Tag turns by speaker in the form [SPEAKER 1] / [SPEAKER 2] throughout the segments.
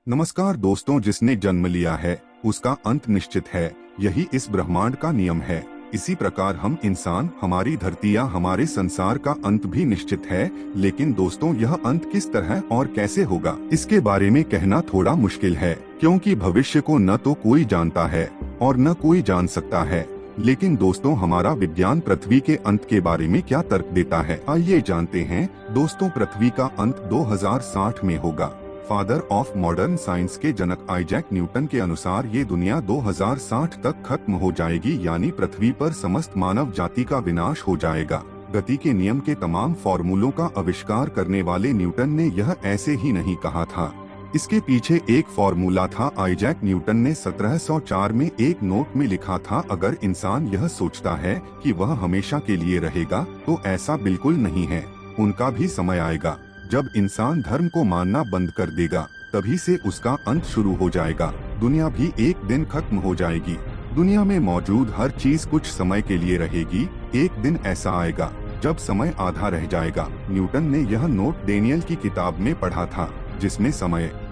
[SPEAKER 1] नमस्कार दोस्तों, जिसने जन्म लिया है उसका अंत निश्चित है। यही इस ब्रह्मांड का नियम है। इसी प्रकार हम इंसान, हमारी धरती या हमारे संसार का अंत भी निश्चित है। लेकिन दोस्तों, यह अंत किस तरह और कैसे होगा, इसके बारे में कहना थोड़ा मुश्किल है, क्योंकि भविष्य को न तो कोई जानता है और न कोई जान सकता है। लेकिन दोस्तों, हमारा विज्ञान पृथ्वी के अंत के बारे में क्या तर्क देता है, आइए जानते हैं। दोस्तों, पृथ्वी का अंत 2060 में होगा। फादर ऑफ मॉडर्न साइंस के जनक आइजैक न्यूटन के अनुसार ये दुनिया 2060 तक खत्म हो जाएगी, यानी पृथ्वी पर समस्त मानव जाति का विनाश हो जाएगा। गति के नियम के तमाम फॉर्मूलों का आविष्कार करने वाले न्यूटन ने यह ऐसे ही नहीं कहा था। इसके पीछे एक फॉर्मूला था। आइजैक न्यूटन ने 1704 में एक नोट में लिखा था, अगर इंसान यह सोचता है कि वह हमेशा के लिए रहेगा तो ऐसा बिल्कुल नहीं है। उनका भी समय आएगा जब इंसान धर्म को मानना बंद कर देगा, तभी से उसका अंत शुरू हो जाएगा। दुनिया भी एक दिन खत्म हो जाएगी। दुनिया में मौजूद हर चीज कुछ समय के लिए रहेगी। एक दिन ऐसा आएगा जब समय आधा रह जाएगा। न्यूटन ने यह नोट डेनियल की किताब में पढ़ा था, जिसमें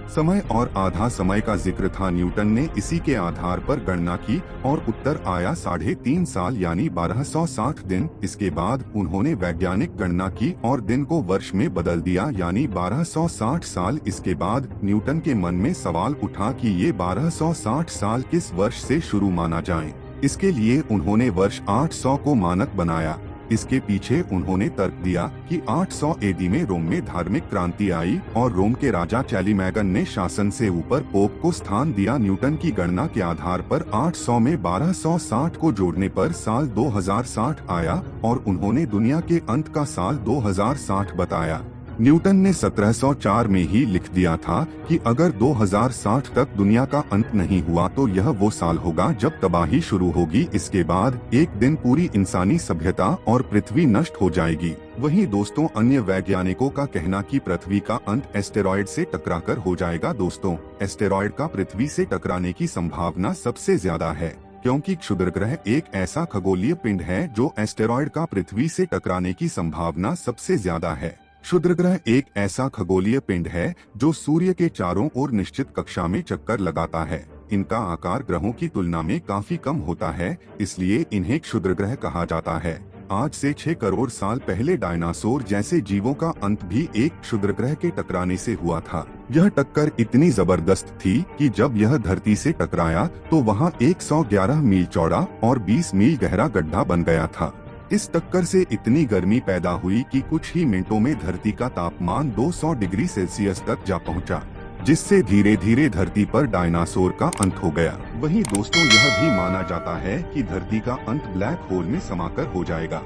[SPEAKER 1] समय और आधा समय का जिक्र था। न्यूटन ने इसी के आधार पर गणना की और उत्तर आया 3.5 साल, यानी 1260 दिन। इसके बाद उन्होंने वैज्ञानिक गणना की और दिन को वर्ष में बदल दिया, यानी 1260 साल। इसके बाद न्यूटन के मन में सवाल उठा कि ये 1260 साल किस वर्ष से शुरू माना जाए। इसके लिए उन्होंने वर्ष 800 को मानक बनाया। इसके पीछे उन्होंने तर्क दिया कि 800 एडी में रोम में धार्मिक क्रांति आई और रोम के राजा चैलीमैगन ने शासन से ऊपर पोप को स्थान दिया। न्यूटन की गणना के आधार पर 800 में 1260 को जोड़ने पर साल 2060 आया और उन्होंने दुनिया के अंत का साल 2060 बताया। न्यूटन ने 1704 में ही लिख दिया था कि अगर 2060 तक दुनिया का अंत नहीं हुआ तो यह वो साल होगा जब तबाही शुरू होगी। इसके बाद एक दिन पूरी इंसानी सभ्यता और पृथ्वी नष्ट हो जाएगी। वहीं दोस्तों, अन्य वैज्ञानिकों का कहना कि पृथ्वी का अंत एस्टेरॉयड से टकराकर हो जाएगा। दोस्तों, एस्टेरॉयड का पृथ्वी से टकराने की संभावना सबसे ज्यादा है, क्योंकि क्षुद्रग्रह एक ऐसा खगोलीय पिंड है जो एस्टेरॉयड का पृथ्वी से टकराने की संभावना सबसे ज्यादा है। क्षुद्रग्रह एक ऐसा खगोलीय पिंड है जो सूर्य के चारों ओर निश्चित कक्षा में चक्कर लगाता है। इनका आकार ग्रहों की तुलना में काफी कम होता है, इसलिए इन्हें क्षुद्रग्रह कहा जाता है। आज से 6 करोड़ साल पहले डायनासोर जैसे जीवों का अंत भी एक क्षुद्रग्रह के टकराने से हुआ था। यह टक्कर इतनी जबरदस्त थी कि जब यह धरती से टकराया तो वहाँ 111 मील चौड़ा और 20 मील गहरा गड्ढा बन गया था। इस टक्कर से इतनी गर्मी पैदा हुई कि कुछ ही मिनटों में धरती का तापमान 200 डिग्री सेल्सियस तक जा पहुंचा, जिससे धीरे धीरे धरती पर डायनासोर का अंत हो गया। वहीं दोस्तों, यह भी माना जाता है कि धरती का अंत ब्लैक होल में समाकर हो जाएगा।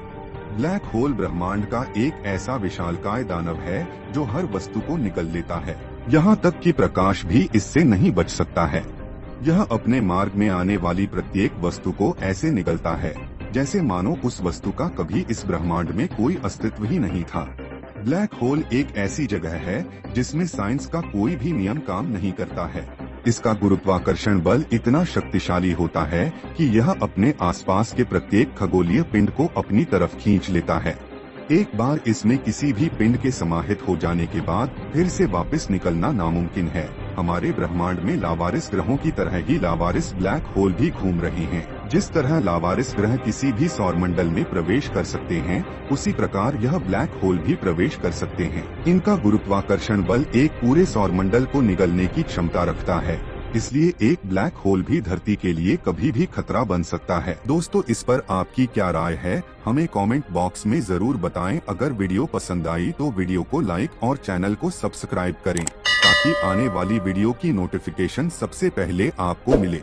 [SPEAKER 1] ब्लैक होल ब्रह्मांड का एक ऐसा विशालकाय दानव है जो हर वस्तु को निगल लेता है। यहाँ तक कि प्रकाश भी इससे नहीं बच सकता है। यह अपने मार्ग में आने वाली प्रत्येक वस्तु को ऐसे निगलता है जैसे मानो उस वस्तु का कभी इस ब्रह्मांड में कोई अस्तित्व ही नहीं था। ब्लैक होल एक ऐसी जगह है जिसमें साइंस का कोई भी नियम काम नहीं करता है। इसका गुरुत्वाकर्षण बल इतना शक्तिशाली होता है कि यह अपने आसपास के प्रत्येक खगोलीय पिंड को अपनी तरफ खींच लेता है। एक बार इसमें किसी भी पिंड के समाहित हो जाने के बाद फिर से वापस निकलना नामुमकिन है। हमारे ब्रह्मांड में लावारिस ग्रहों की तरह ही लावारिस ब्लैक होल भी घूम रहे हैं। जिस तरह लावारिस ग्रह किसी भी सौरमंडल में प्रवेश कर सकते हैं, उसी प्रकार यह ब्लैक होल भी प्रवेश कर सकते हैं। इनका गुरुत्वाकर्षण बल एक पूरे सौरमंडल को निगलने की क्षमता रखता है, इसलिए एक ब्लैक होल भी धरती के लिए कभी भी खतरा बन सकता है। दोस्तों, इस पर आपकी क्या राय है, हमें कमेंट बॉक्स में जरूर बताएं। अगर वीडियो पसंद आई तो वीडियो को लाइक और चैनल को सब्सक्राइब करें, ताकि आने वाली वीडियो की नोटिफिकेशन सबसे पहले आपको मिले।